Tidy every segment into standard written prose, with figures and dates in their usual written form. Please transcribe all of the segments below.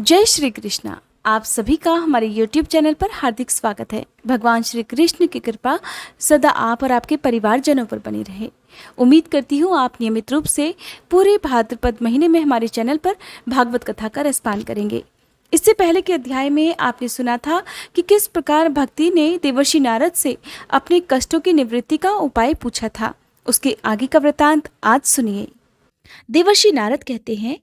जय श्री कृष्णा। आप सभी का हमारे YouTube चैनल पर हार्दिक स्वागत है। भगवान श्री कृष्ण की कृपा सदा आप और आपके परिवारजनों पर बनी रहे। उम्मीद करती हूँ आप नियमित रूप से पूरे भाद्रपद महीने में हमारे चैनल पर भागवत कथा का रसपान करेंगे। इससे पहले के अध्याय में आपने सुना था कि किस प्रकार भक्ति ने देवर्षि नारद से अपने कष्टों की निवृत्ति का उपाय पूछा था। उसके आगे का वृतांत आज सुनिए। देवर्षि नारद कहते हैं,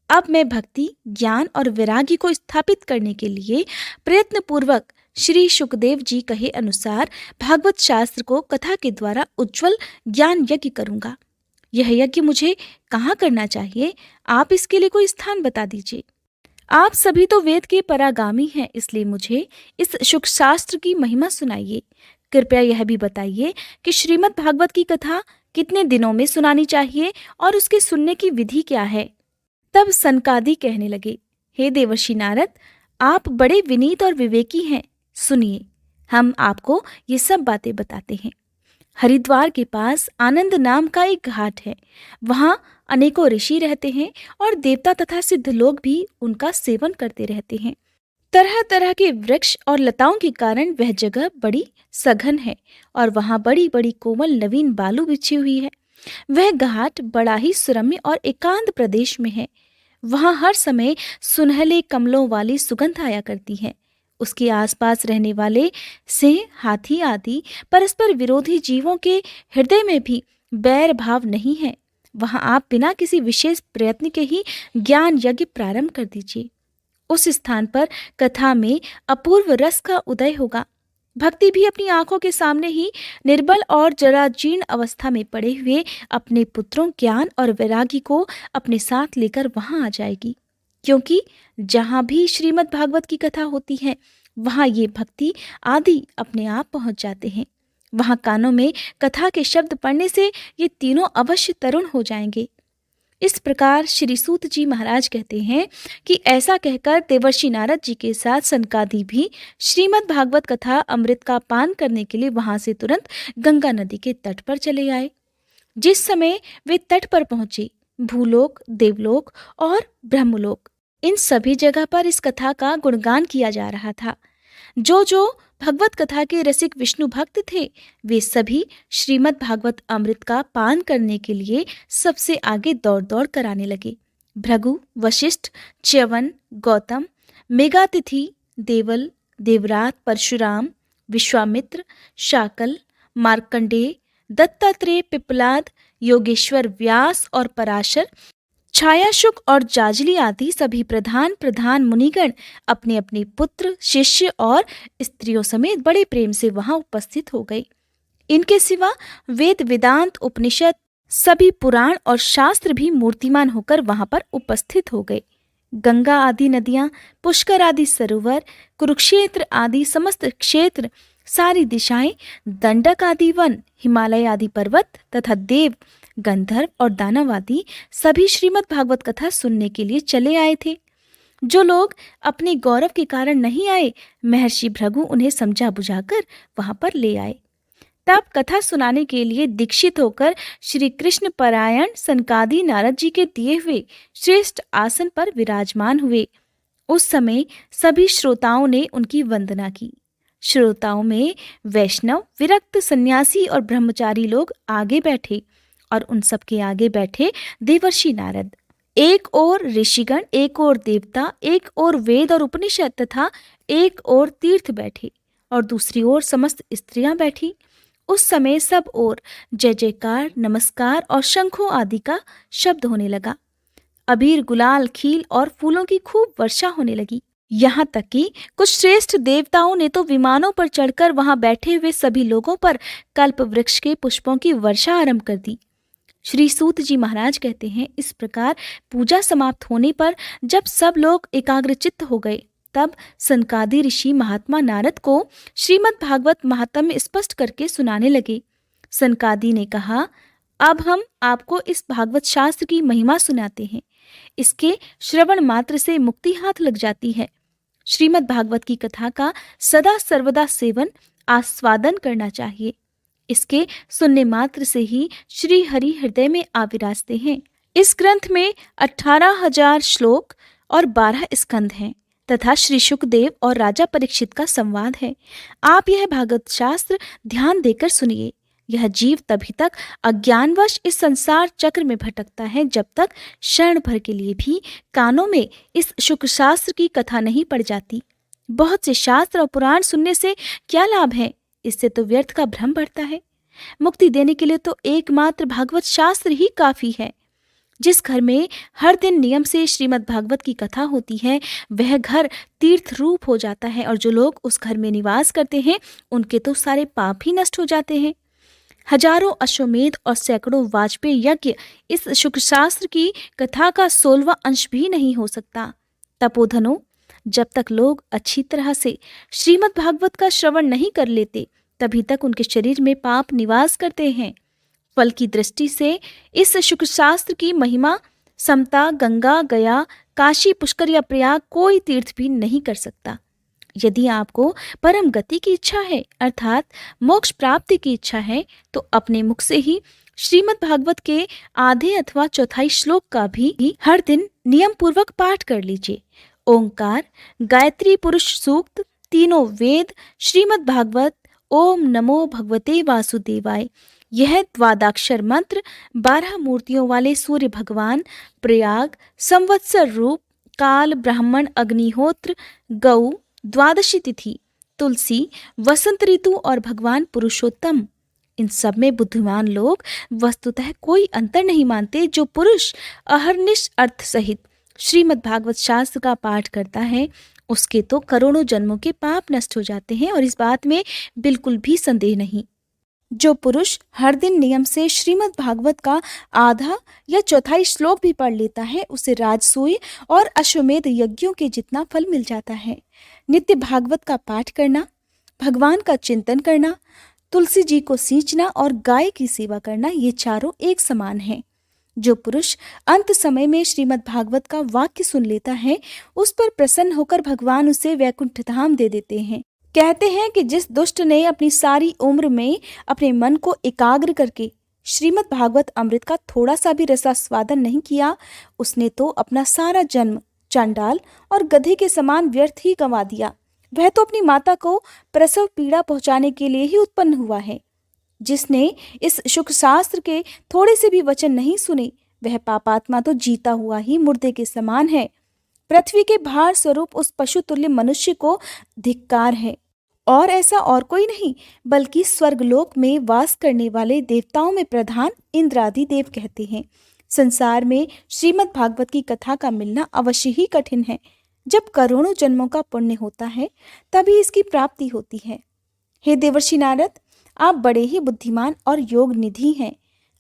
अब मैं भक्ति, ज्ञान और वैराग्य को स्थापित करने के लिए प्रयत्न पूर्वक श्री सुखदेव जी कहे अनुसार भागवत शास्त्र को कथा के द्वारा उज्जवल ज्ञान यज्ञ करूंगा। यह यज्ञ मुझे कहाँ करना चाहिए? आप इसके लिए कोई स्थान बता दीजिए। आप सभी तो वेद के परागामी हैं, इसलिए मुझे इस सुख शास्त्र की महिमा सुनाइए। कृपया यह भी बताइए कि श्रीमद् भागवत की कथा कितने दिनों में सुनानी चाहिए और उसके सुनने की विधि क्या है। तब सनकादि कहने लगे, हे देवर्षि नारद, आप बड़े विनीत और विवेकी हैं। सुनिए, हम आपको ये सब बातें बताते हैं। हरिद्वार के पास आनंद नाम का एक घाट है। वहाँ अनेकों ऋषि रहते हैं और देवता तथा सिद्ध लोग भी उनका सेवन करते रहते हैं। तरह तरह के वृक्ष और लताओं के कारण वह जगह बड़ी सघन है और वहाँ बड़ी बड़ी कोमल नवीन बालू बिछी हुई है। वह घाट बड़ा ही सुरम्य और एकांत प्रदेश में है। वहाँ हर समय सुनहले कमलों वाली सुगंध आया करती है। उसके आसपास रहने वाले सिंह, हाथी आदि परस्पर विरोधी जीवों के हृदय में भी बैर भाव नहीं है। वहाँ आप बिना किसी विशेष प्रयत्न के ही ज्ञान यज्ञ प्रारंभ कर दीजिए। उस स्थान पर कथा में अपूर्व रस का उदय होगा। भक्ति भी अपनी आंखों के सामने ही निर्बल और जराजीर्ण अवस्था में पड़े हुए अपने पुत्रों ज्ञान और वैराग्य को अपने साथ लेकर वहां आ जाएगी। क्योंकि जहां भी श्रीमद् भागवत की कथा होती है, वहां ये भक्ति आदि अपने आप पहुंच जाते हैं। वहां कानों में कथा के शब्द पड़ने से ये तीनों अवश्य तरुण हो जाएंगे। इस प्रकार श्री सूत जी महाराज कहते हैं कि ऐसा कहकर देवर्षि नारद जी के साथ सनकादि भी श्रीमद् भागवत कथा अमृत का पान करने के लिए वहां से तुरंत गंगा नदी के तट पर चले आए। जिस समय वे तट पर पहुंचे, भूलोक, देवलोक और ब्रह्मलोक, इन सभी जगह पर इस कथा का गुणगान किया जा रहा था। जो भगवत कथा के रसिक विष्णु भक्त थे, वे सभी श्रीमद् भागवत अमृत का पान करने के लिए सबसे आगे दौड़ दौड़ कर आने लगे। भृगु, वशिष्ठ, च्यवन, गौतम, मेघातिथि, देवल, देवरात, परशुराम, विश्वामित्र, शाकल, मार्कंडेय, दत्तात्रेय, पिप्पलाद, योगेश्वर, व्यास और पराशर, छायाशुक और जाजली आदि सभी प्रधान प्रधान मुनिगण अपने अपने पुत्र, शिष्य और स्त्रियों समेत बड़े प्रेम से वहां उपस्थित हो गए। इनके सिवा वेद, वेदांत, उपनिषद, सभी पुराण और शास्त्र भी मूर्तिमान होकर वहां पर उपस्थित हो गए। गंगा आदि नदियां, पुष्कर आदि सरोवर, कुरुक्षेत्र आदि समस्त क्षेत्र, सारी दिशाएं, दंडक आदि वन, हिमालय आदि पर्वत तथा देव, गंधर्व और दानव आदि सभी श्रीमद् भागवत कथा सुनने के लिए चले आए थे। जो लोग अपने गौरव के कारण नहीं आए, महर्षि भृगु उन्हें समझा बुझाकर वहां पर ले आए। तब कथा सुनाने के लिए दीक्षित होकर श्री कृष्ण परायण सनकादि नारद जी के दिए हुए श्रेष्ठ आसन पर विराजमान हुए। उस समय सभी श्रोताओं ने उनकी वंदना की। श्रोताओं में वैष्णव, विरक्त, सन्यासी और ब्रह्मचारी लोग आगे बैठे और उन सबके आगे बैठे देवर्षि नारद। एक ओर ऋषिगण, एक ओर देवता, एक ओर वेद और उपनिषद तथा एक ओर तीर्थ बैठे और दूसरी ओर समस्त स्त्रियां बैठी। उस समय सब ओर जय जयकार, नमस्कार और शंखों आदि का शब्द होने लगा। अबीर, गुलाल, खील और फूलों की खूब वर्षा होने लगी। यहाँ तक कि कुछ श्रेष्ठ देवताओं ने तो विमानों पर चढ़कर वहां बैठे हुए सभी लोगों पर कल्प वृक्ष के पुष्पों की वर्षा आरंभ कर दी। श्री सूत जी महाराज कहते हैं, इस प्रकार पूजा समाप्त होने पर जब सब लोग एकाग्रचित्त हो गए, तब सनकादि ऋषि महात्मा नारद को श्रीमद् भागवत महात्म्य स्पष्ट करके सुनाने लगे। सनकादि ने कहा, अब हम आपको इस भागवत शास्त्र की महिमा सुनाते हैं। इसके श्रवण मात्र से मुक्ति हाथ लग जाती है। श्रीमद् भागवत की कथा का सदा सर्वदा सेवन, आस्वादन करना चाहिए। इसके सुनने मात्र से ही श्री हरि हृदय में आविराजते हैं। इस ग्रंथ में 18,000 श्लोक और 12 स्कंद हैं तथा श्री शुकदेव और राजा परीक्षित का संवाद है। आप यह भागवत शास्त्र ध्यान देकर सुनिए। यह जीव तभी तक अज्ञानवश इस संसार चक्र में भटकता है जब तक क्षण भर के लिए भी कानों में इस शुक्र शास्त्र की कथा नहीं पड़ जाती। बहुत से शास्त्र और पुराण सुनने से क्या लाभ है? इससे तो व्यर्थ का भ्रम बढ़ता है। मुक्ति देने के लिए तो एकमात्र भागवत शास्त्र ही काफी है। जिस घर में हर दिन नियम से श्रीमद् भागवत की कथा होती है वह घर तीर्थ रूप हो जाता है और जो लोग उस घर में निवास करते हैं उनके तो सारे पाप ही नष्ट हो जाते हैं। हजारों अश्वमेध और सैकड़ों वाजपेयी यज्ञ इस शुक्र शास्त्र की कथा का 16वां अंश भी नहीं हो सकता। तपोधनो, जब तक लोग अच्छी तरह से श्रीमद् भागवत का श्रवण नहीं कर लेते तभी तक उनके शरीर में पाप निवास करते हैं। फल की दृष्टि से इस शुक्र शास्त्र की महिमा समता गंगा, गया, काशी, पुष्कर या प्रयाग कोई तीर्थ भी नहीं कर सकता। यदि आपको परम गति की इच्छा है अर्थात मोक्ष प्राप्ति की इच्छा है तो अपने मुख से ही श्रीमद् भागवत के आधे अथवा चौथाई श्लोक का भी हर दिन नियम पूर्वक पाठ कर लीजिए। ओंकार, गायत्री पुरुष सूक्त, तीनों वेद, श्रीमद् भागवत, ओम नमो भगवते वासुदेवाय, यह द्वादाक्षर मंत्र 12 मूर्तियों वाले सूर्य भगवान, प्रयाग, संवत्सर रूप, काल, ब्राह्मण, अग्निहोत्र, गौ, द्वादशी तिथि, तुलसी, वसंत ऋतु और भगवान पुरुषोत्तम, इन सब में बुद्धिमान लोग वस्तुतः कोई अंतर नहीं मानते। जो पुरुष अहर्निश अर्थ सहित श्रीमद् भागवत शास्त्र का पाठ करता है उसके तो करोड़ों जन्मों के पाप नष्ट हो जाते हैं और इस बात में बिल्कुल भी संदेह नहीं। जो पुरुष हर दिन नियम से श्रीमद् भागवत का आधा या चौथाई श्लोक भी पढ़ लेता है उसे राजसूय और अश्वमेध यज्ञों के जितना फल मिल जाता है। नित्य भागवत का पाठ करना, भगवान का चिंतन करना, तुलसी जी को सींचना और गाय की सेवा करना, ये चारों एक समान हैं। जो पुरुष अंत समय में श्रीमद् भागवत का वाक्य सुन लेता है उस पर प्रसन्न होकर भगवान उसे वैकुंठ धाम दे देते हैं। कहते हैं कि जिस दुष्ट ने अपनी सारी उम्र में अपने मन को एकाग्र करके श्रीमद् भागवत अमृत का थोड़ा सा भी रसास्वादन नहीं किया उसने तो अपना सारा जन्म चांडाल और गधे के समान व्यर्थ ही गंवा दिया। वह तो अपनी माता को प्रसव पीड़ा पहुंचाने के लिए ही उत्पन्न हुआ है। जिसने इस शुक्र शास्त्र के थोड़े से भी वचन नहीं सुने वह पापात्मा तो जीता हुआ ही मुर्दे के समान है। पृथ्वी के भार स्वरूप उस पशु तुल्य मनुष्य को धिक्कार है। और ऐसा और कोई नहीं बल्कि स्वर्गलोक में वास करने वाले देवताओं में प्रधान इंद्रादि देव कहते हैं। संसार में श्रीमद् भागवत की कथा का मिलना अवश्य ही कठिन है। जब करोड़ों जन्मों का पुण्य होता है तभी इसकी प्राप्ति होती है। हे देवर्षि नारद, आप बड़े ही बुद्धिमान और योग निधि हैं।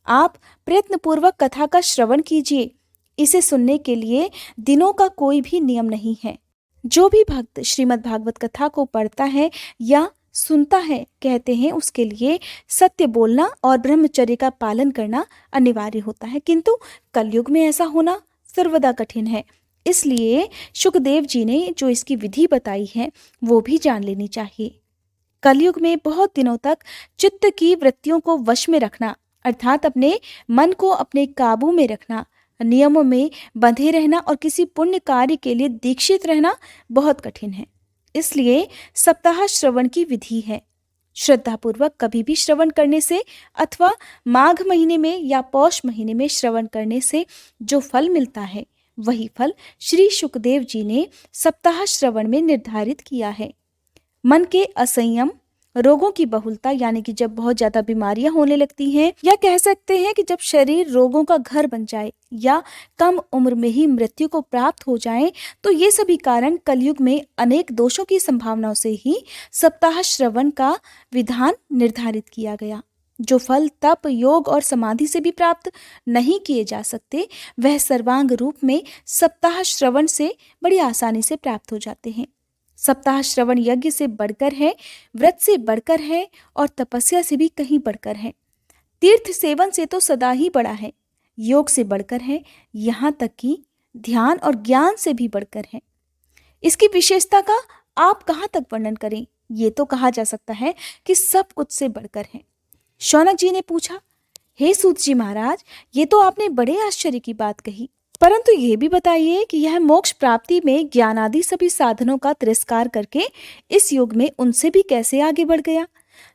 आप प्रयत्नपूर्वक कथा का श्रवण कीजिए। इसे सुनने के लिए दिनों का कोई भी नियम नहीं है। जो भी भक्त श्रीमद् भागवत कथा को पढ़ता है या सुनता है कहते हैं उसके लिए सत्य बोलना और ब्रह्मचर्य का पालन करना अनिवार्य होता है, किंतु कलयुग में ऐसा होना सर्वदा कठिन है। इसलिए शुकदेव जी ने जो इसकी विधि बताई है वो भी जान लेनी चाहिए। कलयुग में बहुत दिनों तक चित्त की वृत्तियों को वश में रखना अर्थात अपने मन को अपने काबू में रखना, नियमों में बंधे रहना और किसी पुण्य कार्य के लिए दीक्षित रहना बहुत कठिन है। इसलिए सप्ताह श्रवण की विधि है। श्रद्धापूर्वक कभी भी श्रवण करने से अथवा माघ महीने में या पौष महीने में श्रवण करने से जो फल मिलता है वही फल श्री शुकदेव जी ने सप्ताह श्रवण में निर्धारित किया है। मन के असंयम, रोगों की बहुलता यानी कि जब बहुत ज्यादा बीमारियां होने लगती हैं या कह सकते हैं कि जब शरीर रोगों का घर बन जाए या कम उम्र में ही मृत्यु को प्राप्त हो जाए, तो ये सभी कारण कलयुग में अनेक दोषों की संभावनाओं से ही सप्ताह श्रवण का विधान निर्धारित किया गया। जो फल तप, योग और समाधि से भी प्राप्त नहीं किए जा सकते वह सर्वांग रूप में सप्ताह श्रवण से बड़ी आसानी से प्राप्त हो जाते हैं। सप्ताह श्रवण यज्ञ से बढ़कर है, व्रत से बढ़कर है और तपस्या से भी कहीं बढ़कर है। तीर्थ सेवन से तो सदा ही बड़ा है, योग से बढ़कर है, यहाँ तक कि ध्यान और ज्ञान से भी बढ़कर है। इसकी विशेषता का आप कहाँ तक वर्णन करें? ये तो कहा जा सकता है कि सब कुछ से बढ़कर है। शौनक जी ने पूछा, हे सूत जी महाराज, ये तो आपने बड़े आश्चर्य की बात कही, परंतु ये भी बताइए कि यह मोक्ष प्राप्ति में ज्ञान आदि सभी साधनों का तिरस्कार करके इस युग में उनसे भी कैसे आगे बढ़ गया?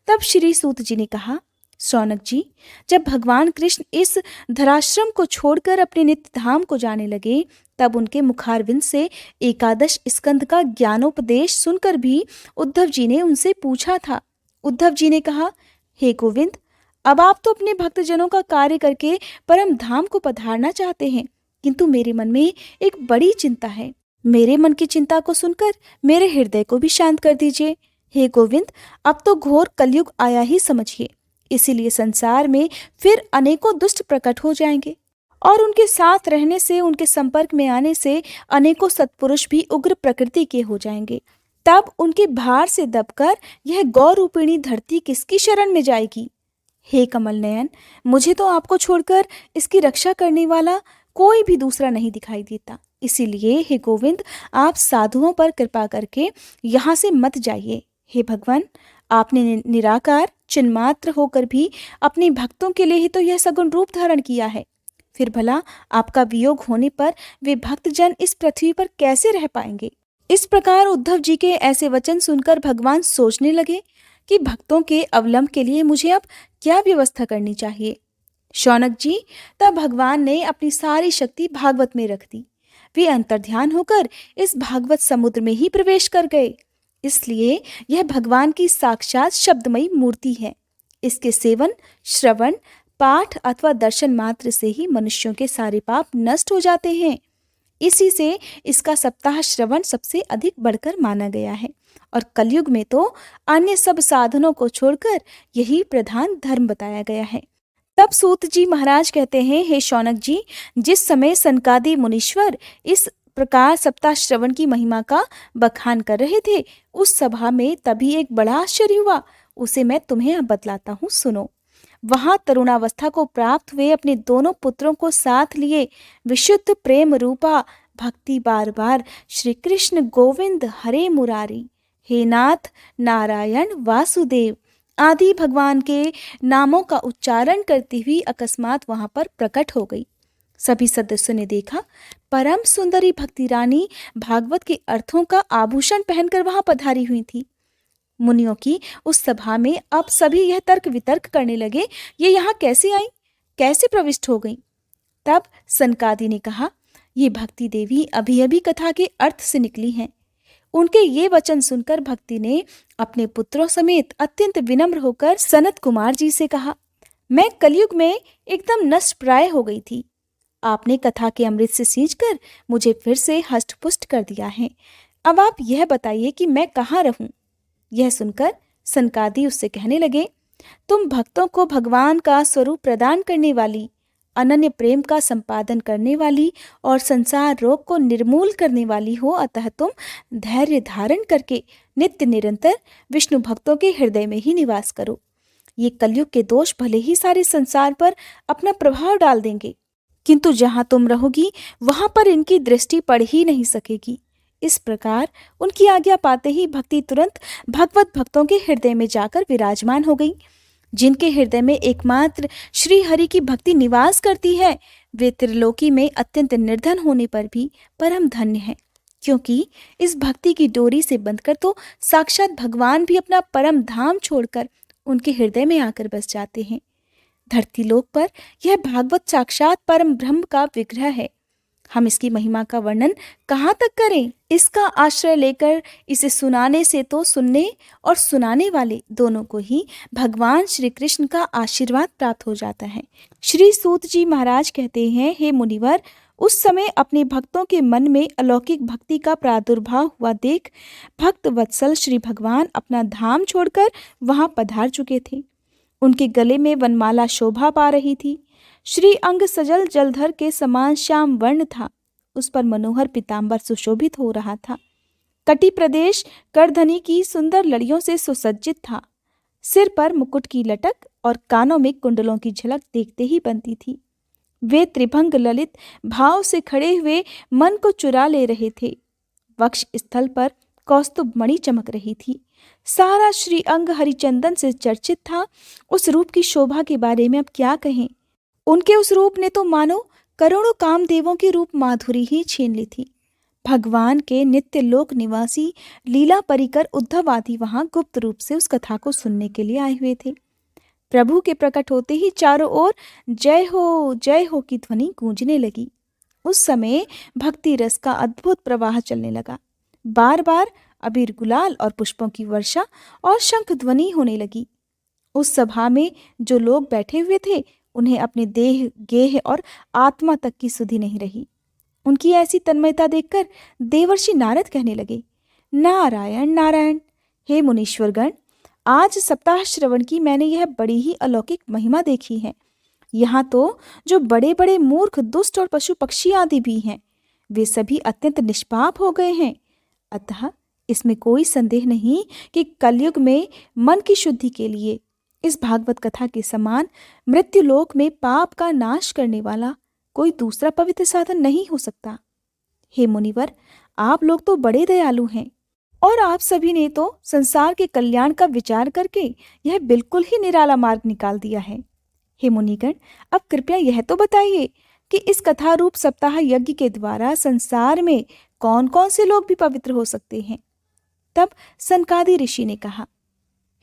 तब श्री सूत जी ने कहा, शौनक जी, जब भगवान कृष्ण इस धराश्रम को छोड़कर अपने नित्य धाम को जाने लगे, तब उनके मुखारविंद से एकादश स्कंद का ज्ञानोपदेश सुनकर भी उद्धव जी ने उनसे पूछा था। उद्धव जी ने कहा, हे गोविंद, अब आप तो अपने भक्तजनों का कार्य करके परम धाम को पधारना चाहते हैं, किंतु मेरे मन में एक बड़ी चिंता है। मेरे मन की चिंता को सुनकर मेरे हृदय को भी शांत कर दीजिए। हे गोविंद, अब तो घोर कलयुग आया ही समझिए, इसीलिए संसार में फिर अनेकों दुष्ट प्रकट हो जाएंगे और उनके साथ रहने से, उनके संपर्क में आने से अनेकों सत्पुरुष भी उग्र प्रकृति के हो जाएंगे। तब उनके भार से दबकर यह गौ रूपिणी धरती किसकी शरण में जाएगी? हे कमल नयन, मुझे तो आपको छोड़कर इसकी रक्षा करने वाला कोई भी दूसरा नहीं दिखाई देता। इसीलिए हे गोविंद, आप साधुओं पर कृपा करके यहाँ से मत जाइए। हे भगवान, आपने निराकार चिन्मात्र होकर भी अपने भक्तों के लिए ही तो यह सगुण रूप धारण किया है। फिर भला आपका वियोग होने पर वे भक्तजन इस पृथ्वी पर कैसे रह पाएंगे? इस प्रकार उद्धव जी के ऐसे वचन सुनकर भगवान सोचने लगे कि भक्तों के अवलंब के लिए मुझे अब क्या व्यवस्था करनी चाहिए। शौनक जी, तब भगवान ने अपनी सारी शक्ति भागवत में रख दी। वे अंतर्ध्यान होकर इस भागवत समुद्र में ही प्रवेश कर गए। इसलिए यह भगवान की साक्षात शब्दमयी मूर्ति है। इसके सेवन, श्रवण, पाठ अथवा दर्शन मात्र से ही मनुष्यों के सारे पाप नष्ट हो जाते हैं। इसी से इसका सप्ताह श्रवण सबसे अधिक बढ़कर माना गया है और कलयुग में तो अन्य सब साधनों को छोड़कर यही प्रधान धर्म बताया गया है। तब सूत जी महाराज कहते हैं, हे शौनक जी, जिस समय सनकादि मुनीश्वर इस प्रकार सप्ताह श्रवण की महिमा का बखान कर रहे थे, उस सभा में तभी एक बड़ा आश्चर्य हुआ। उसे मैं तुम्हें अब बतलाता हूँ, सुनो। वहां तरुणावस्था को प्राप्त हुए अपने दोनों पुत्रों को साथ लिए विशुद्ध प्रेम रूपा भक्ति बार बार श्री कृष्ण गोविंद हरे मुरारी, हे नाथ नारायण वासुदेव आदि भगवान के नामों का उच्चारण करती हुई अकस्मात वहां पर प्रकट हो गई। सभी सदस्यों ने देखा परम सुंदरी भक्ति रानी भागवत के अर्थों का आभूषण पहनकर वहां पधारी हुई थी। मुनियों की उस सभा में अब सभी यह तर्क वितर्क करने लगे, ये यहाँ कैसे आई, कैसे प्रविष्ट हो गई। तब सनकादि ने कहा, ये भक्ति देवी अभी अभी कथा के अर्थ से निकली हैं। उनके ये वचन सुनकर भक्ति ने अपने पुत्रों समेत अत्यंत विनम्र होकर सनत कुमार जी से कहा, मैं कलयुग में एकदम नष्ट प्राय हो गई थी। आपने कथा के अमृत से सींचकर मुझे फिर से हष्ट-पुष्ट कर दिया है। अब आप यह बताइए कि मैं कहाँ रहूं। यह सुनकर सनकादि उससे कहने लगे, तुम भक्तों को भगवान का स्वरूप प्रदान करने वाली, अनन्य प्रेम का संपादन करने वाली और संसार रोग को निर्मूल करने वाली हो, अतः तुम धैर्य धारण करके नित्य निरंतर विष्णु भक्तों के हृदय में ही निवास करो। ये कलयुग के दोष भले ही सारे संसार पर अपना प्रभाव डाल देंगे, किंतु जहाँ तुम रहोगी वहां पर इनकी दृष्टि पड़ ही नहीं सकेगी। इस प्रकार उनकी आज्ञा पाते ही भक्ति तुरंत भगवत भक्तों के हृदय में जाकर विराजमान हो गई। जिनके हृदय में एकमात्र श्री हरि की भक्ति निवास करती है, वे त्रिलोकी में अत्यंत निर्धन होने पर भी परम धन्य है, क्योंकि इस भक्ति की डोरी से बंधकर तो साक्षात भगवान भी अपना परम धाम छोड़कर उनके हृदय में आकर बस जाते हैं। धरती लोक पर यह भागवत साक्षात परम ब्रह्म का विग्रह है। हम इसकी महिमा का वर्णन कहाँ तक करें। इसका आश्रय लेकर इसे सुनाने से तो सुनने और सुनाने वाले दोनों को ही भगवान श्री कृष्ण का आशीर्वाद प्राप्त हो जाता है। श्री सूत जी महाराज कहते हैं, हे मुनिवर, उस समय अपने भक्तों के मन में अलौकिक भक्ति का प्रादुर्भाव हुआ देख भक्त वत्सल श्री भगवान अपना धाम छोड़कर वहां पधार चुके थे। उनके गले में वनमाला शोभा पा रही थी। श्री अंग सजल जलधर के समान श्याम वर्ण था। उस पर मनोहर पीताम्बर सुशोभित हो रहा था। कटी प्रदेश करधनी की सुंदर लड़ियों से सुसज्जित था। सिर पर मुकुट की लटक और कानों में कुंडलों की झलक देखते ही बनती थी। वे त्रिभंग ललित भाव से खड़े हुए मन को चुरा ले रहे थे। वक्ष स्थल पर कौस्तुभ मणि चमक रही थी। सारा श्री अंग हरिचंदन से चर्चित था। उस रूप की शोभा के बारे में अब क्या कहें। उनके उस रूप ने तो मानो करोड़ों कामदेवों की रूप माधुरी ही छीन ली थी। भगवान के नित्य लोक निवासी लीला परिकर उद्धव आदि वहां गुप्त रूप से उस कथा को सुनने के लिए आए हुए थे। प्रभु के प्रकट होते ही चारों ओर जय हो की ध्वनि गूंजने लगी। उस समय भक्ति रस का अद्भुत प्रवाह चलने लगा। बार बार अबीर गुलाल और पुष्पों की वर्षा और शंख ध्वनि होने लगी। उस सभा में जो लोग बैठे हुए थे उन्हें अपने देह गेह और आत्मा तक की सुधि नहीं रही। उनकी ऐसी तन्मयता देखकर देवर्षि नारद कहने लगे, नारायण नारायण, हे मुनीश्वरगण, आज सप्ताह श्रवण की मैंने यह बड़ी ही अलौकिक महिमा देखी है। यहाँ तो जो बड़े बड़े मूर्ख दुष्ट और पशु पक्षी आदि भी हैं, वे सभी अत्यंत निष्पाप हो गए हैं। अतः इसमें कोई संदेह नहीं कि कलयुग में मन की शुद्धि के लिए इस भागवत कथा के समान मृत्युलोक में पाप का नाश करने वाला कोई दूसरा पवित्र साधन नहीं हो सकता। हे मुनिवर, आप लोग तो बड़े दयालु हैं और आप सभी ने तो संसार के कल्याण का विचार करके यह बिल्कुल ही निराला मार्ग निकाल दिया है। हे मुनिगण, अब कृपया यह तो बताइए कि इस कथा रूप सप्ताह यज्ञ के द्वारा संसार में कौन कौन से लोग भी पवित्र हो सकते हैं। तब सनकादि ऋषि ने कहा,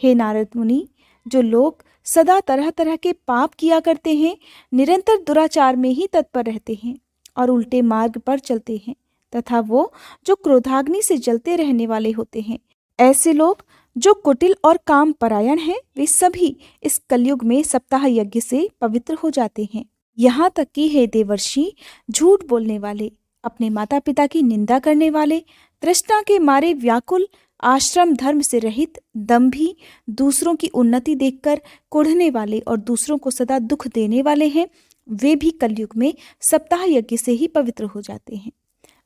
हे नारद मुनि, जो लोग सदा तरह तरह के पाप किया करते हैं, निरंतर दुराचार में ही तत्पर रहते हैं और उल्टे मार्ग पर चलते हैं, तथा वो जो क्रोधाग्नि से जलते रहने वाले होते हैं, ऐसे लोग जो कुटिल और काम परायण हैं, वे सभी इस कलयुग में सप्ताह यज्ञ से पवित्र हो जाते हैं। यहाँ तक कि हे देवर्षि, झूठ बोलने वाले, अपने माता पिता की निंदा करने वाले, तृष्णा के मारे व्याकुल, आश्रम धर्म से रहित, दंभी, दूसरों की उन्नति देखकर कुढ़ने वाले और दूसरों को सदा दुख देने वाले हैं, वे भी कलयुग में सप्ताह यज्ञ से ही पवित्र हो जाते हैं।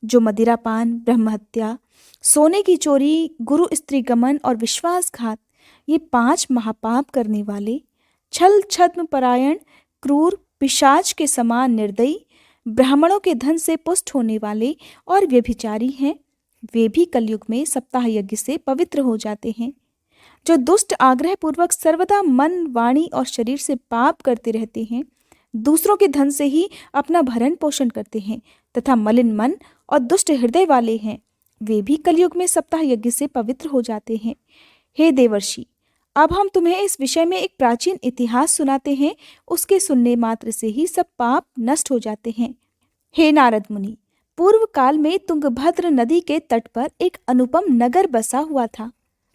जो मदिरापान, ब्रह्महत्या, सोने की चोरी, गुरु स्त्री गमन और विश्वासघात, ये 5 महापाप करने वाले, छल छद्म परायण, क्रूर, पिशाच के समान निर्दयी, ब्राह्मणों के धन से पुष्ट होने वाले और व्यभिचारी हैं, वे भी कलयुग में सप्ताह यज्ञ से पवित्र हो जाते हैं। जो दुष्ट आग्रह पूर्वक सर्वदा मन, वाणी और शरीर से पाप करते रहते हैं, दूसरों के धन से ही अपना भरण पोषण करते हैं तथा मलिन मन और दुष्ट हृदय वाले हैं, वे भी कलयुग में सप्ताह यज्ञ से पवित्र हो जाते हैं। हे देवर्षि, अब हम तुम्हें इस विषय में एक प्राचीन इतिहास सुनाते हैं। उसके सुनने मात्र से ही सब पाप नष्ट हो जाते हैं। हे नारद मुनि, पूर्व काल में तुंगभद्र नदी के तट पर एक अनुपम नगर बसा हुआ था।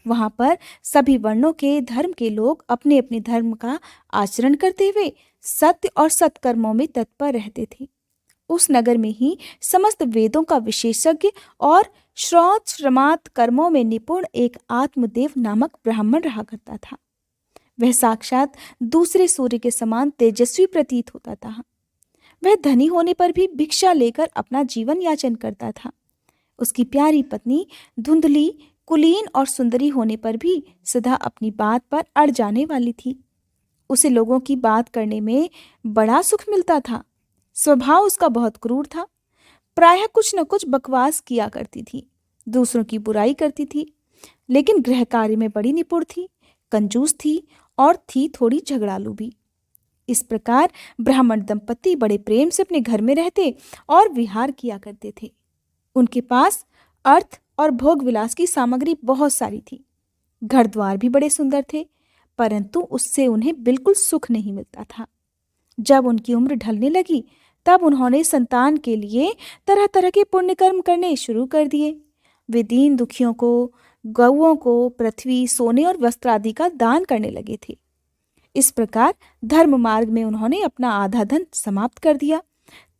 वहां पर सभी वर्णों के धर्म के लोग अपने अपने धर्म का आचरण करते हुए सत्य और सत्कर्मों में तत्पर रहते थे। उस नगर में ही समस्त वेदों का विशेषज्ञ और श्रौत श्रमात कर्मों में निपुण एक आत्मदेव नामक ब्राह्मण रहा करता था। वह साक्षात दूसरे सूर्य के समान तेजस्वी प्रतीत होता था। वह धनी होने पर भी भिक्षा लेकर अपना जीवन याचन करता था। उसकी प्यारी पत्नी धुंधली, कुलीन और सुंदरी होने पर भी सदा अपनी बात पर अड़ जाने वाली थी। उसे लोगों की बात करने में बड़ा सुख मिलता था। स्वभाव उसका बहुत क्रूर था। प्रायः कुछ न कुछ बकवास किया करती थी, दूसरों की बुराई करती थी, लेकिन गृह कार्य में बड़ी निपुण थी, कंजूस थी और थी थोड़ी झगड़ालू भी। इस प्रकार ब्राह्मण दंपति बड़े प्रेम से अपने घर में रहते और विहार किया करते थे। उनके पास अर्थ और भोग विलास की सामग्री बहुत सारी थी। घर द्वार भी बड़े सुंदर थे, परंतु उससे उन्हें बिल्कुल सुख नहीं मिलता था। जब उनकी उम्र ढलने लगी, तब उन्होंने संतान के लिए तरह तरह के पुण्य कर्म करने शुरू कर दिए। वे दीन दुखियों को, गौओं को पृथ्वी, सोने और वस्त्र आदि का दान करने लगे थे। इस प्रकार धर्म मार्ग में उन्होंने अपना आधा धन समाप्त कर दिया।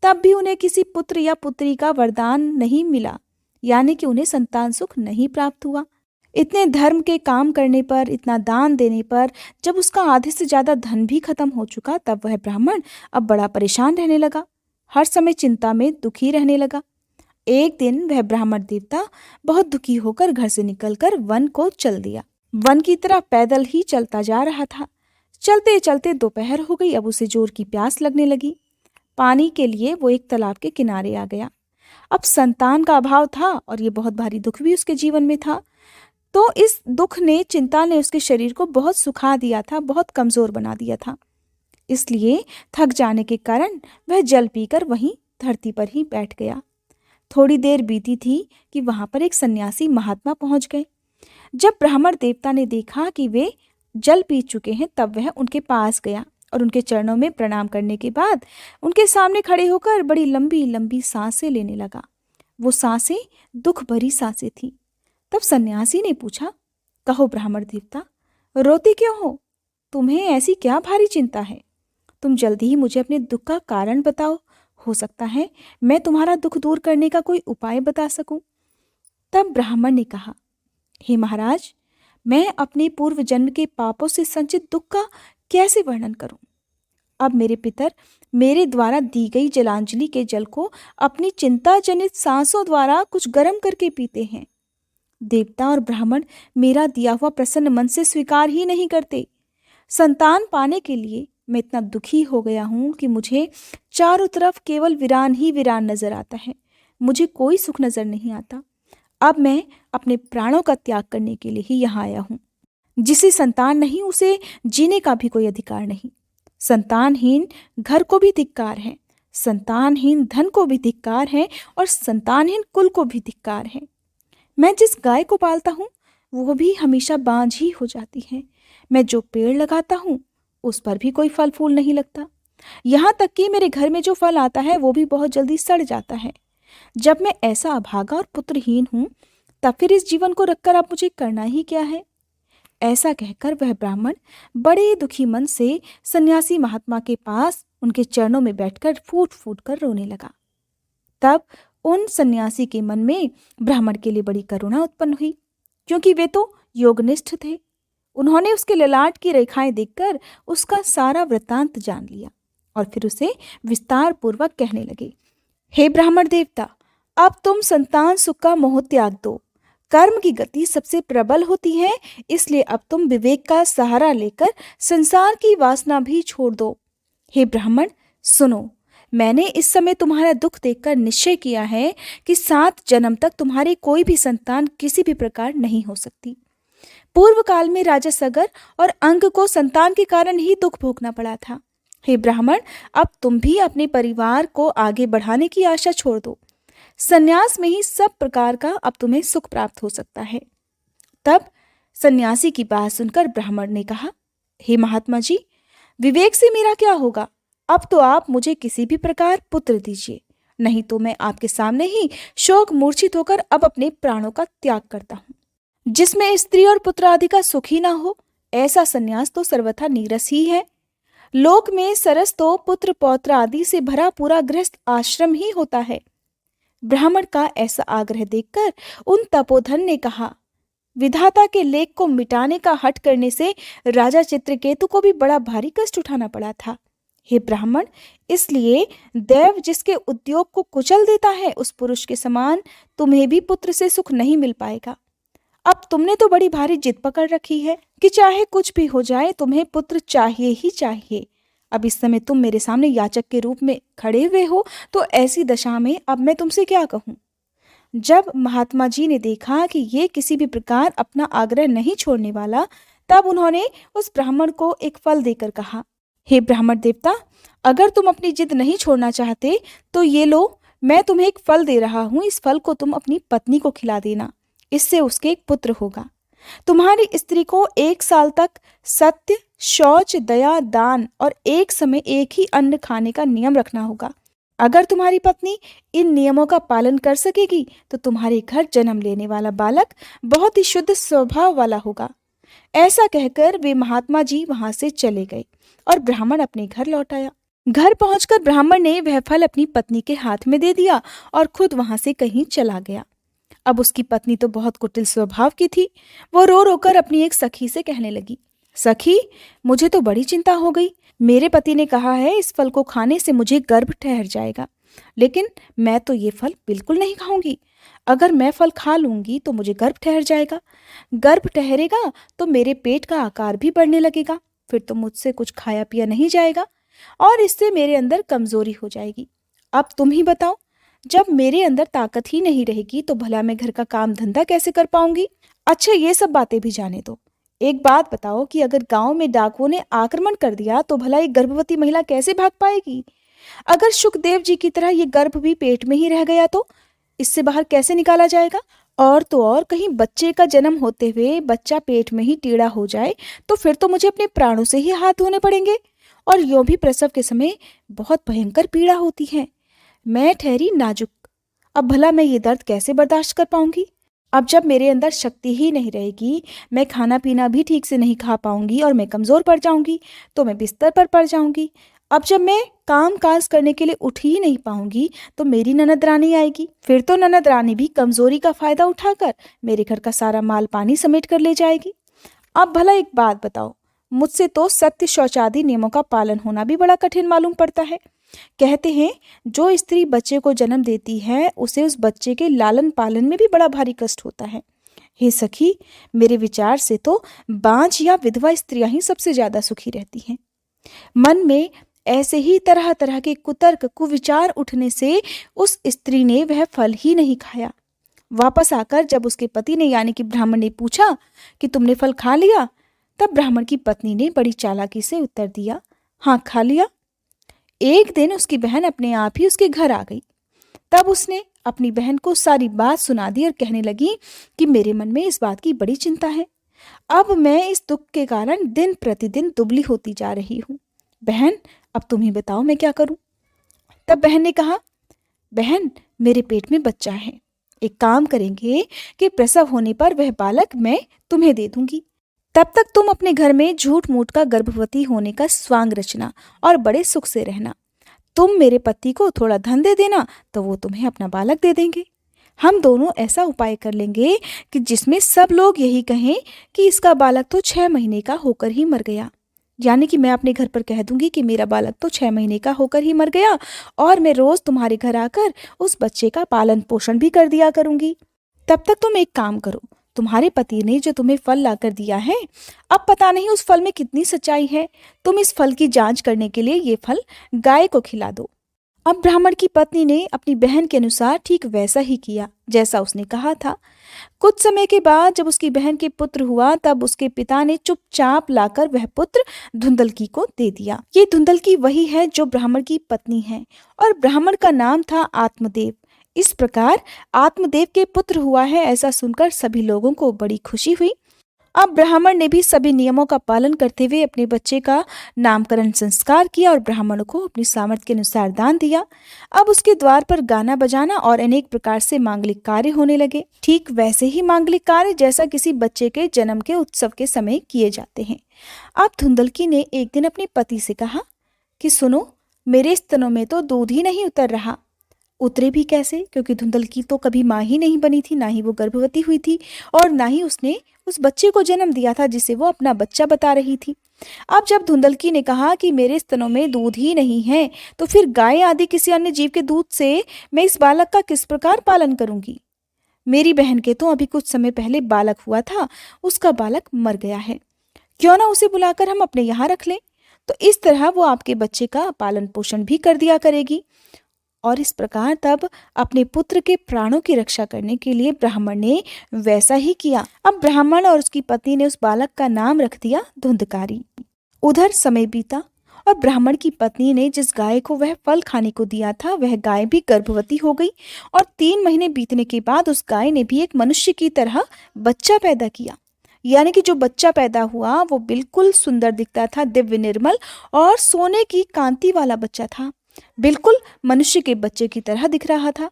तब भी उन्हें किसी पुत्र या पुत्री का वरदान नहीं मिला, यानी कि उन्हें संतान सुख नहीं प्राप्त हुआ। इतने धर्म के काम करने पर, इतना दान देने पर, जब उसका आधे से ज्यादा धन भी खत्म हो चुका, तब वह ब्राह्मण अब बड़ा परेशान रहने लगा। हर समय चिंता में दुखी रहने लगा। एक दिन वह ब्राह्मण देवता बहुत दुखी होकर घर से निकलकर वन को चल दिया। वन की तरफ पैदल ही चलता जा रहा था। चलते चलते दोपहर हो गई। अब उसे जोर की प्यास लगने लगी। पानी के लिए वो एक तालाब के किनारे आ गया। अब संतान का अभाव था और ये बहुत भारी दुख भी उसके जीवन में था। तो इस दुख ने, चिंता ने उसके शरीर को बहुत सुखा दिया था, बहुत कमजोर बना दिया था। इसलिए थक जाने के कारण वह जल पीकर वहीं धरती पर ही बैठ गया। थोड़ी देर बीती थी कि वहां पर एक सन्यासी महात्मा पहुंच गए। जब ब्राह्मण देवता ने देखा कि वे जल पी चुके हैं, तब वह उनके पास गया और उनके चरणों में प्रणाम करने के बाद उनके सामने खड़े होकर बड़ी लंबी लंबी सांसें लेने लगा। वो सांसें दुख भरी सांसें थी। तब सन्यासी ने पूछा, कहो ब्राह्मण देवता, रोते क्यों हो? तुम्हें ऐसी क्या भारी चिंता है? तुम जल्दी ही मुझे अपने दुख का कारण बताओ। हो सकता है मैं तुम्हारा दुख दूर करने का कोई उपाय बता सकूं। तब ब्राह्मण ने कहा, हे महाराज, मैं अपने पूर्व जन्म के पापों से संचित दुख का कैसे वर्णन करूं? अब मेरे पितर मेरे द्वारा दी गई जलांजलि के जल को अपनी चिंता जनित सांसों द्वारा कुछ गर्म करके पीते हैं। देवता और ब्राह्मण मेरा दिया हुआ प्रसन्न मन से स्वीकार ही नहीं करते। संतान पाने के लिए मैं इतना दुखी हो गया हूं कि मुझे चारों तरफ केवल वीरान ही वीरान नजर आता है। मुझे कोई सुख नजर नहीं आता। अब मैं अपने प्राणों का त्याग करने के लिए ही यहाँ आया हूँ। जिसे संतान नहीं, उसे जीने का भी कोई अधिकार नहीं। संतानहीन घर को भी धिक्कार है, संतानहीन धन को भी धिक्कार है, और संतानहीन कुल को भी धिक्कार है। मैं जिस गाय को पालता हूँ वो भी हमेशा बांझ ही हो जाती है। मैं जो पेड़ लगाता हूँ उस पर भी कोई फल फूल नहीं लगता। यहाँ तक कि मेरे घर में जो फल आता है वो भी बहुत जल्दी सड़ जाता है। जब मैं ऐसा अभागा और पुत्रहीन हूँ, तब फिर इस जीवन को रखकर अब मुझे करना ही क्या है? ऐसा कहकर वह ब्राह्मण बड़े दुखी मन से सन्यासी महात्मा के पास उनके चरणों में बैठकर फूट फूट कर रोने लगा। तब उन सन्यासी के मन में ब्राह्मण के लिए बड़ी करुणा उत्पन्न हुई, क्योंकि वे तो योगनिष्ठ थे। उन्होंने उसके ललाट की रेखाएं देखकर उसका सारा वृत्तांत जान लिया और फिर उसे विस्तार पूर्वक कहने लगे, हे ब्राह्मण देवता, अब तुम संतान सुख का मोह त्याग दो। कर्म की गति सबसे प्रबल होती है, इसलिए अब तुम विवेक का सहारा लेकर संसार की वासना भी छोड़ दो। हे ब्राह्मण सुनो, मैंने इस समय तुम्हारा दुख देखकर निश्चय किया है कि 7 जन्म तक तुम्हारी कोई भी संतान किसी भी प्रकार नहीं हो सकती। पूर्व काल में राजा सगर और अंग को संतान के कारण ही दुख भोगना पड़ा था। हे ब्राह्मण, अब तुम भी अपने परिवार को आगे बढ़ाने की आशा छोड़ दो। सन्यास में ही सब प्रकार का अब तुम्हें सुख प्राप्त हो सकता है। तब सन्यासी की बात सुनकर ब्राह्मण ने कहा, हे महात्मा जी, विवेक से मेरा क्या होगा? अब तो आप मुझे किसी भी प्रकार पुत्र दीजिए, नहीं तो मैं आपके सामने ही शोक मूर्छित होकर अब अपने प्राणों का त्याग करता हूँ। जिसमें स्त्री और पुत्र आदि का सुख ही ना हो, ऐसा सन्यास तो सर्वथा नीरस ही है। लोक में सरस तो पुत्र पौत्र आदि से भरा पूरा गृहस्थ आश्रम ही होता है। ब्राह्मण का ऐसा आग्रह देखकर उन तपोधन ने कहा, विधाता के लेख को मिटाने का हठ करने से राजा चित्रकेतु को भी बड़ा भारी कष्ट उठाना पड़ा था। हे ब्राह्मण, इसलिए देव जिसके उद्योग को कुचल देता है, उस पुरुष के समान तुम्हें भी पुत्र से सुख नहीं मिल पाएगा। अब तुमने तो बड़ी भारी जिद पकड़ रखी है कि चाहे कुछ भी हो जाए तुम्हें पुत्र चाहिए ही चाहिए। अब इस समय तुम मेरे सामने याचक के रूप में खड़े हुए हो, तो ऐसी दशा में अब मैं तुमसे क्या कहूँ? जब महात्मा जी ने देखा कि ये किसी भी प्रकार अपना आग्रह नहीं छोड़ने वाला, तब उन्होंने उस ब्राह्मण को एक फल देकर कहा, हे ब्राह्मण देवता, अगर तुम अपनी जिद नहीं छोड़ना चाहते तो ये लो, मैं तुम्हें एक फल दे रहा हूँ। इस फल को तुम अपनी पत्नी को खिला देना, इससे उसके एक पुत्र होगा। तुम्हारी स्त्री को 1 साल तक सत्य, शौच, दया, दान और एक समय एक ही अन्न खाने का नियम रखना होगा। अगर तुम्हारी पत्नी इन नियमों का पालन कर सकेगी तो तुम्हारे घर जन्म लेने वाला बालक बहुत ही शुद्ध स्वभाव वाला होगा। ऐसा कहकर वे महात्मा जी वहां से चले गए और ब्राह्मण अपने घर लौट आया। घर पहुंचकर ब्राह्मण ने वह फल अपनी पत्नी के हाथ में दे दिया और खुद वहां से कहीं चला गया। अब उसकी पत्नी तो बहुत कुटिल स्वभाव की थी। वो रो रोकर अपनी एक सखी से कहने लगी, सखी, मुझे तो बड़ी चिंता हो गई। मेरे पति ने कहा है इस फल को खाने से मुझे गर्भ ठहर जाएगा, लेकिन मैं तो ये फल बिल्कुल नहीं खाऊंगी। अगर मैं फल खा लूंगी तो मुझे गर्भ ठहर जाएगा। गर्भ ठहरेगा तो मेरे पेट का आकार भी बढ़ने लगेगा, फिर तो मुझसे कुछ खाया पिया नहीं जाएगा और इससे मेरे अंदर कमजोरी हो जाएगी। अब तुम ही बताओ, जब मेरे अंदर ताकत ही नहीं रहेगी तो भला मैं घर का काम धंधा कैसे कर पाऊंगी? अच्छा, ये सब बातें भी जाने दो। एक बात बताओ कि अगर गांव में डाकुओं ने आक्रमण कर दिया तो भला एक गर्भवती महिला कैसे भाग पाएगी? अगर शुकदेव जी की तरह ये गर्भ भी पेट में ही रह गया तो इससे बाहर कैसे निकाला जाएगा? और तो और कहीं बच्चे का जन्म होते हुए बच्चा पेट में ही टेढ़ा हो जाए तो फिर तो मुझे अपने प्राणों से ही हाथ धोने पड़ेंगे। और यूं भी प्रसव के समय बहुत भयंकर पीड़ा होती है। मैं ठहरी नाजुक। अब भला मैं ये दर्द कैसे बर्दाश्त कर पाऊंगी? अब जब मेरे अंदर शक्ति ही नहीं रहेगी, मैं खाना पीना भी ठीक से नहीं खा पाऊंगी और मैं कमजोर पड़ जाऊंगी, तो मैं बिस्तर पर पड़ जाऊंगी। अब जब मैं काम काज करने के लिए उठ ही नहीं पाऊंगी तो मेरी ननद रानी आएगी। फिर तो ननद रानी भी कमजोरी का फायदा उठाकर मेरे घर का सारा माल पानी समेट कर ले जाएगी। अब भला एक बात बताओ, मुझसे तो सत्य शौचादि नियमों का पालन होना भी बड़ा कठिन मालूम पड़ता है। कहते हैं जो स्त्री बच्चे को जन्म देती है उसे उस बच्चे के लालन पालन में भी बड़ा भारी कष्ट होता है। हे सखी, मेरे विचार से तो बांझ या विधवा स्त्रियां ही सबसे ज्यादा सुखी रहती हैं। मन में ऐसे ही तरह तरह के कुतर्क कुविचार उठने से उस स्त्री ने वह फल ही नहीं खाया। वापस आकर जब उसके पति ने यानी कि ब्राह्मण ने पूछा कि तुमने फल खा लिया, तब ब्राह्मण की पत्नी ने बड़ी चालाकी से उत्तर दिया, हाँ खा लिया। एक दिन उसकी बहन अपने आप ही उसके घर आ गई। तब उसने अपनी बहन को सारी बात सुना दी और कहने लगी कि मेरे मन में इस बात की बड़ी चिंता है। अब मैं इस दुख के कारण दिन प्रतिदिन दुबली होती जा रही हूँ। बहन, अब तुम ही बताओ मैं क्या करूं? तब बहन ने कहा, बहन मेरे पेट में बच्चा है। एक काम करेंगे कि प्रसव होने पर वह बालक मैं तुम्हें दे दूंगी। तब तक तुम अपने घर में झूठ मूठ का गर्भवती होने का स्वांग रचना और बड़े सुख से रहना। तुम मेरे पति को थोड़ा धन दे देना तो वो तुम्हें अपना बालक दे देंगे। हम दोनों ऐसा उपाय कर लेंगे कि जिसमें सब लोग यही कहें कि इसका बालक तो 6 महीने का होकर ही मर गया। यानी कि मैं अपने घर पर कह दूंगी कि मेरा बालक तो 6 महीने का होकर ही मर गया और मैं रोज तुम्हारे घर आकर उस बच्चे का पालन पोषण भी कर दिया करूंगी। तब तक तुम एक काम करो, तुम्हारे पति ने जो तुम्हें फल लाकर दिया है, अब पता नहीं उस फल में कितनी सच्चाई है। तुम इस फल की जांच करने के लिए ये फल गाय को खिला दो। अब ब्राह्मण की पत्नी ने अपनी बहन के अनुसार ठीक वैसा ही किया जैसा उसने कहा था। कुछ समय के बाद जब उसकी बहन के पुत्र हुआ तब उसके पिता ने चुपचाप लाकर वह पुत्र धुंधलकी को दे दिया। ये धुंधलकी वही है जो ब्राह्मण की पत्नी है और ब्राह्मण का नाम था आत्मदेव। इस प्रकार आत्मदेव के पुत्र हुआ है, ऐसा सुनकर सभी लोगों को बड़ी खुशी हुई। अब ब्राह्मण ने भी सभी नियमों का पालन करते हुए अपने बच्चे का नामकरण संस्कार किया और ब्राह्मण को अपनी सामर्थ्य के अनुसार दान दिया। अब उसके द्वार पर गाना बजाना और अनेक प्रकार से मांगलिक कार्य होने लगे, ठीक वैसे ही मांगलिक कार्य जैसा किसी बच्चे के जन्म के उत्सव के समय किए जाते हैं। अब धुंधलकी ने एक दिन अपने पति से कहा कि सुनो, मेरे स्तनों में तो दूध ही नहीं उतर रहा। उतरे भी कैसे, क्योंकि धुंधलकी तो कभी माँ ही नहीं बनी थी, ना ही वो गर्भवती हुई थी और ना ही उसने उस बच्चे को जन्म दिया था जिसे वो अपना बच्चा बता रही थी। अब जब धुंधलकी ने कहा कि मेरे स्तनों में दूध ही नहीं है तो फिर गाय आदि किसी अन्य जीव के दूध से मैं इस बालक का किस प्रकार पालन करूंगी? मेरी बहन के तो अभी कुछ समय पहले बालक हुआ था, उसका बालक मर गया है। क्यों ना उसे बुलाकर हम अपने यहाँ रख लें, तो इस तरह वो आपके बच्चे का पालन पोषण भी कर दिया करेगी। और इस प्रकार तब अपने पुत्र के प्राणों की रक्षा करने के लिए ब्राह्मण ने वैसा ही किया। अब ब्राह्मण और उसकी पत्नी ने उस बालक का नाम रख दिया धुंधकारी। उधर समय बीता और ब्राह्मण की पत्नी ने जिस गाय को वह फल खाने को दिया था वह गाय भी गर्भवती हो गई और 3 महीने बीतने के बाद उस गाय ने भी एक मनुष्य की तरह बच्चा पैदा किया। यानी कि जो बच्चा पैदा हुआ वो बिल्कुल सुंदर दिखता था, दिव्य निर्मल और सोने की कांति वाला बच्चा था, बिल्कुल मनुष्य के बच्चे की तरह दिख रहा था।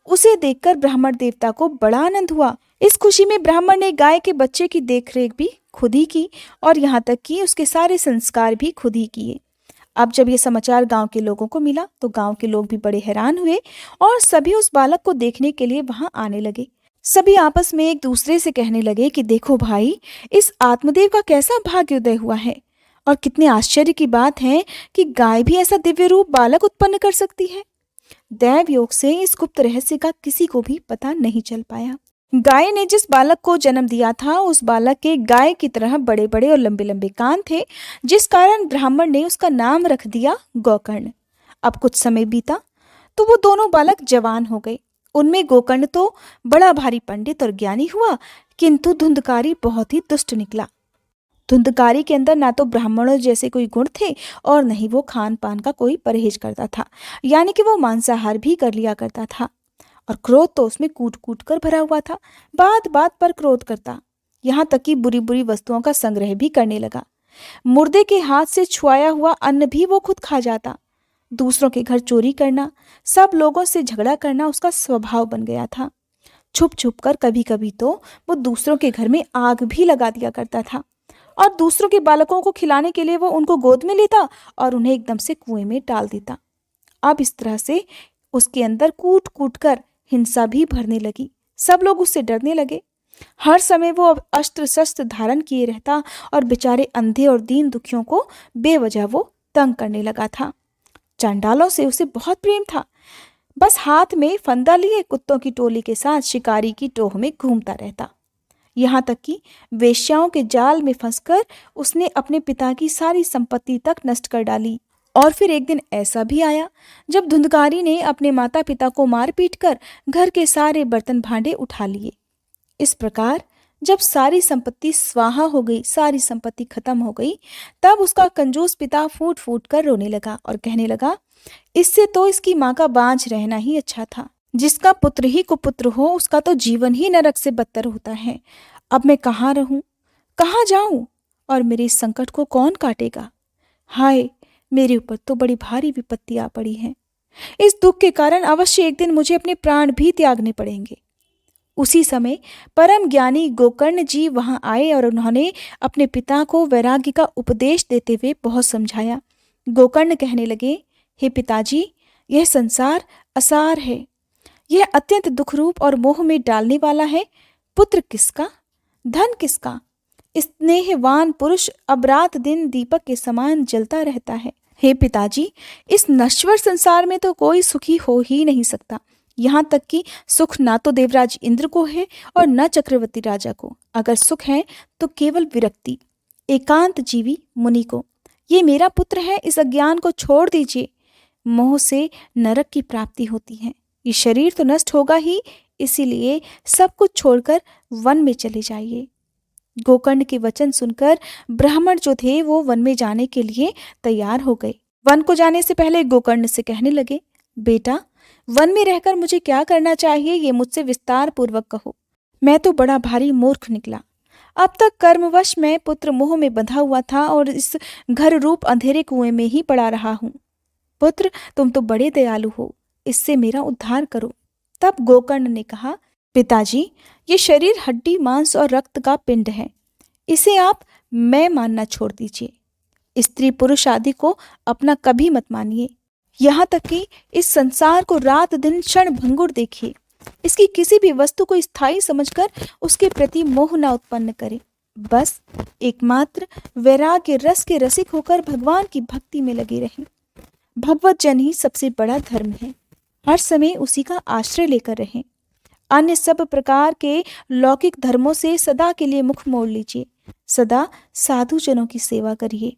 उसे देखकर ब्राह्मण देवता को बड़ा आनंद हुआ। इस खुशी में ब्राह्मण ने गाय के बच्चे की देखरेख भी खुद ही की और यहाँ तक कि उसके सारे संस्कार भी खुद ही किए। अब जब ये समाचार गांव के लोगों को मिला तो गांव के लोग भी बड़े हैरान हुए और सभी उस बालक को देखने के लिए वहां आने लगे। सभी आपस में एक दूसरे से कहने लगे कि देखो भाई, इस आत्मदेव का कैसा भाग्योदय हुआ है और कितने आश्चर्य की बात है कि गाय भी ऐसा दिव्य रूप बालक उत्पन्न कर सकती है। दैव योग से इस गुप्त रहस्य का किसी को भी पता नहीं चल पाया। गाय ने जिस बालक को जन्म दिया था उस बालक के गाय की तरह बड़े बड़े और लंबे लंबे कान थे, जिस कारण ब्राह्मण ने उसका नाम रख दिया गोकर्ण। अब कुछ समय बीता तो वो दोनों बालक जवान हो गए। उनमें गोकर्ण तो बड़ा भारी पंडित और ज्ञानी हुआ, किंतु धुंधकारी बहुत ही दुष्ट निकला। धुंधकारी के अंदर ना तो ब्राह्मणों जैसे कोई गुण थे और न ही वो खान पान का कोई परहेज करता था, यानी कि वो मांसाहार भी कर लिया करता था। और क्रोध तो उसमें कूट कूट कर भरा हुआ था, बात बात पर क्रोध करता, यहाँ तक कि बुरी बुरी वस्तुओं का संग्रह भी करने लगा। मुर्दे के हाथ से छुआया हुआ अन्न भी वो खुद खा जाता। दूसरों के घर चोरी करना, सब लोगों से झगड़ा करना उसका स्वभाव बन गया था। छुप छुप कर कभी कभी तो वो दूसरों के घर में आग भी लगा दिया करता था, और दूसरों के बालकों को खिलाने के लिए वो उनको गोद में लेता और उन्हें एकदम से कुएं में डाल देता। अब इस तरह से उसके अंदर कूट कूट कर हिंसा भी भरने लगी। सब लोग उससे डरने लगे। हर समय वो अब अस्त्र शस्त्र धारण किए रहता और बेचारे अंधे और दीन दुखियों को बेवजह वो तंग करने लगा था। चांडालों से उसे बहुत प्रेम था। बस हाथ में फंदा लिए कुत्तों की टोली के साथ शिकारी की टोह में घूमता रहता। यहाँ तक कि वेश्याओं के जाल में फंसकर उसने अपने पिता की सारी संपत्ति तक नष्ट कर डाली। और फिर एक दिन ऐसा भी आया जब धुंधकारी ने अपने माता पिता को मार पीट कर घर के सारे बर्तन भांडे उठा लिए। इस प्रकार जब सारी संपत्ति स्वाहा हो गई, सारी संपत्ति खत्म हो गई, तब उसका कंजूस पिता फूट फूट कर रोने लगा और कहने लगा, इससे तो इसकी माँ का बांझ रहना ही अच्छा था। जिसका पुत्र ही कुपुत्र हो उसका तो जीवन ही नरक से बदतर होता है। अब मैं कहाँ रहूं, कहाँ जाऊं, और मेरे इस संकट को कौन काटेगा? हाय, मेरे ऊपर तो बड़ी भारी विपत्ति आ पड़ी है। इस दुख के कारण अवश्य एक दिन मुझे अपने प्राण भी त्यागने पड़ेंगे। उसी समय परम ज्ञानी गोकर्ण जी वहां आए और उन्होंने अपने पिता को वैराग्य का उपदेश देते हुए बहुत समझाया। गोकर्ण कहने लगे, हे पिताजी, यह संसार असार है, यह अत्यंत दुखरूप और मोह में डालने वाला है। पुत्र किसका, धन किसका? स्नेहवान पुरुष अब रात दिन दीपक के समान जलता रहता है। हे पिताजी, इस नश्वर संसार में तो कोई सुखी हो ही नहीं सकता। यहाँ तक कि सुख ना तो देवराज इंद्र को है और न चक्रवर्ती राजा को। अगर सुख है तो केवल विरक्ति, एकांत जीवी मुनि को। ये मेरा पुत्र है, इस अज्ञान को छोड़ दीजिए। मोह से नरक की प्राप्ति होती है। ये शरीर तो नष्ट होगा ही, इसीलिए सब कुछ छोड़कर वन में चले जाइए। गोकर्ण के वचन सुनकर ब्राह्मण जो थे वो वन में जाने के लिए तैयार हो गए। वन को जाने से पहले गोकर्ण से कहने लगे, बेटा, वन में रहकर मुझे क्या करना चाहिए ये मुझसे विस्तार पूर्वक कहो। मैं तो बड़ा भारी मूर्ख निकला। अब तक कर्मवश मैं पुत्र मोह में बंधा हुआ था और इस घर रूप अंधेरे कुएं में ही पड़ा रहा हूँ। पुत्र, तुम तो बड़े दयालु हो, इससे मेरा उद्धार करो। तब गोकर्ण ने कहा, पिताजी, ये शरीर हड्डी मांस और रक्त का पिंड है, इसे आप मैं मानना छोड़ दीजिए। स्त्री पुरुष आदि को अपना कभी मत मानिए। यहाँ तक कि इस संसार को रात दिन क्षण भंगुर देखिए। इसकी किसी भी वस्तु को स्थायी समझकर उसके प्रति मोह न उत्पन्न करें। बस एकमात्र वैराग्य रस के रसिक होकर भगवान की भक्ति में लगे रहें। भगवत जन ही सबसे बड़ा धर्म है। हर समय उसी का आश्रय लेकर रहें। अन्य सब प्रकार के लौकिक धर्मों से सदा के लिए मुख मोड़ लीजिए। सदा साधु जनों की सेवा करिए।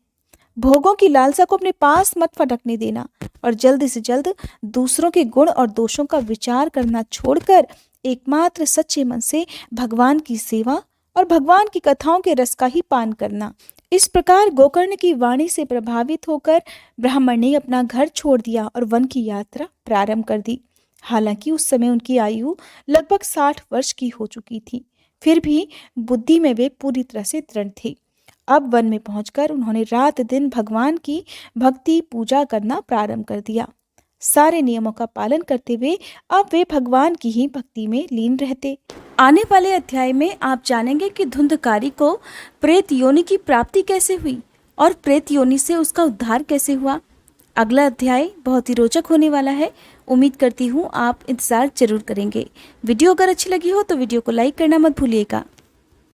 भोगों की लालसा को अपने पास मत फटकने देना और जल्द से जल्द दूसरों के गुण और दोषों का विचार करना छोड़कर एकमात्र सच्चे मन से भगवान की सेवा और भगवान की कथाओं के रस का ही पान करना। इस प्रकार गोकर्ण की वाणी से प्रभावित होकर ब्राह्मण ने अपना घर छोड़ दिया और वन की यात्रा प्रारंभ कर दी। हालांकि उस समय उनकी आयु लगभग 60 वर्ष की हो चुकी थी, फिर भी बुद्धि में वे पूरी तरह से दृढ़ थे। अब वन में पहुंचकर उन्होंने रात दिन भगवान की भक्ति पूजा करना प्रारंभ कर दिया। सारे नियमों का पालन करते हुए अब वे भगवान की ही भक्ति में लीन रहते। आने वाले अध्याय में आप जानेंगे कि धुंधकारी को प्रेत योनि की प्राप्ति कैसे हुई और प्रेत योनि से उसका उद्धार कैसे हुआ। अगला अध्याय बहुत ही रोचक होने वाला है। उम्मीद करती हूँ आप इंतज़ार जरूर करेंगे। वीडियो अगर अच्छी लगी हो तो वीडियो को लाइक करना मत भूलिएगा।